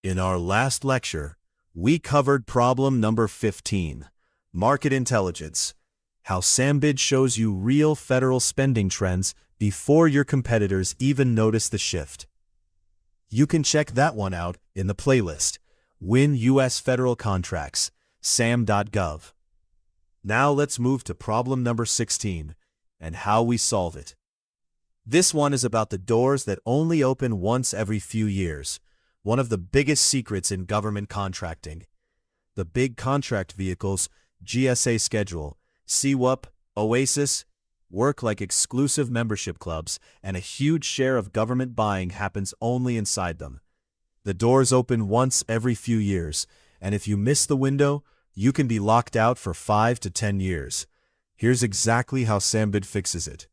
In our last lecture, we covered problem number 15, Market Intelligence, how Sambid shows you real federal spending trends before your competitors even notice the shift. You can check that one out in the playlist, Win U.S. Federal Contracts, SAM.gov. Now let's move to problem number 16 and how we solve it. This one is about the doors that only open once every few years, one of the biggest secrets in government contracting. The big contract vehicles, GSA Schedule, SEWP, OASIS, work like exclusive membership clubs, and a huge share of government buying happens only inside them. The doors open once every few years, and if you miss the window, you can be locked out for 5 to 10 years. Here's exactly how Sambid fixes it.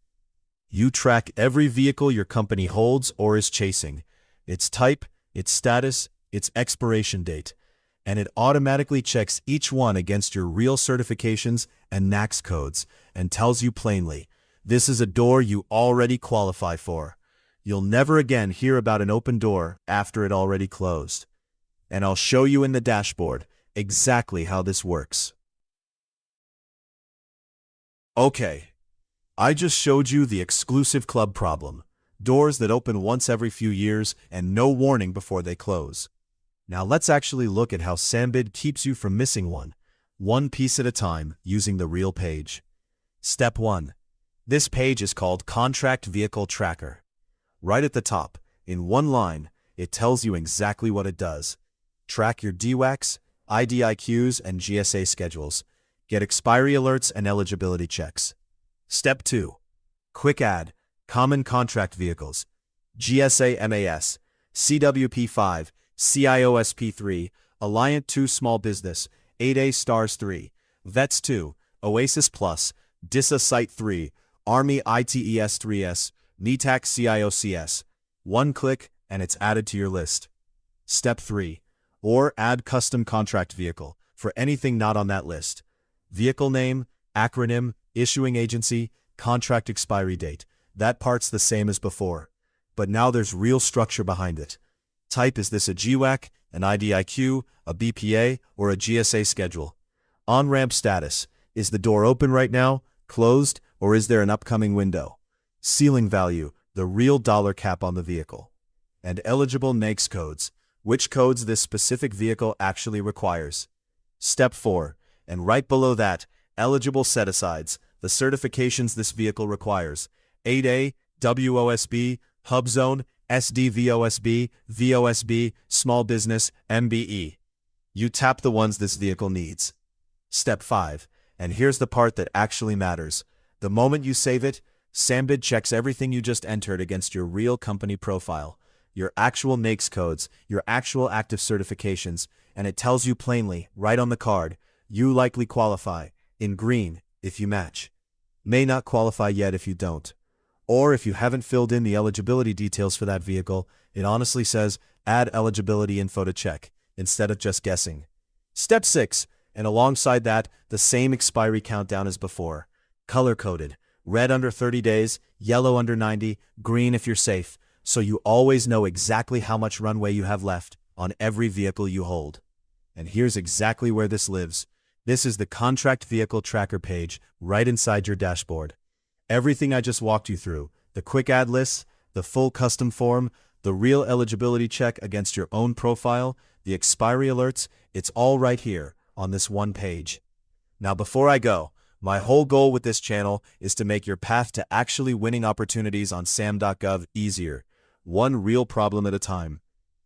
You track every vehicle your company holds or is chasing, its type, its status, its expiration date, and it automatically checks each one against your real certifications and NAICS codes and tells you plainly, this is a door you already qualify for. You'll never again hear about an open door after it already closed. And I'll show you in the dashboard exactly how this works. Okay, I just showed you the exclusive club problem, doors that open once every few years and no warning before they close. Now let's actually look at how Sambid keeps you from missing one piece at a time using the real page. Step 1. This page is called Contract Vehicle Tracker. Right at the top, in one line, it tells you exactly what it does. Track your GWACs, IDIQs, and GSA schedules. Get expiry alerts and eligibility checks. Step 2. Quick Add, Common Contract Vehicles, GSA MAS, CWP V, CIO-CS 3, Alliant 2 Small Business, 8A Stars 3, VETS 2, OASIS Plus, DISA Site 3, Army ITES 3S, NETAC CIO-CS. One click and it's added to your list. Step 3. Or add custom contract vehicle for anything not on that list. Vehicle name, acronym, issuing agency, contract expiry date. That part's the same as before. But now there's real structure behind it. Type, is this a GWAC, an IDIQ, a BPA, or a GSA schedule? On-ramp status, is the door open right now, closed, or is there an upcoming window? Ceiling value, the real dollar cap on the vehicle. And eligible NAICS codes, which codes this specific vehicle actually requires. Step 4, and right below that, eligible set-asides, the certifications this vehicle requires. 8A, WOSB, Hub Zone, SDVOSB, VOSB, Small Business, MBE. You tap the ones this vehicle needs. Step 5, and here's the part that actually matters. The moment you save it, Sambid checks everything you just entered against your real company profile, your actual NAICS codes, your actual active certifications, and it tells you plainly, right on the card, you likely qualify, in green, if you match. May not qualify yet if you don't. Or if you haven't filled in the eligibility details for that vehicle, it honestly says, add eligibility info to check, instead of just guessing. Step 6, and alongside that, the same expiry countdown as before. Color-coded, red under 30 days, yellow under 90, green if you're safe, so you always know exactly how much runway you have left on every vehicle you hold. And here's exactly where this lives. This is the Contract Vehicle Tracker page right inside your dashboard. Everything I just walked you through, the quick add lists, the full custom form, the real eligibility check against your own profile, the expiry alerts, it's all right here on this one page. Now before I go, my whole goal with this channel is to make your path to actually winning opportunities on SAM.gov easier, one real problem at a time.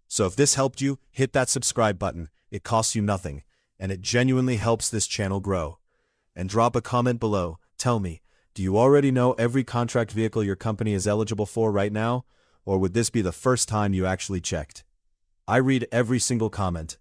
So if this helped you, hit that subscribe button. It costs you nothing, and it genuinely helps this channel grow. And drop a comment below. Tell me, do you already know every contract vehicle your company is eligible for right now? Or would this be the first time you actually checked? I read every single comment,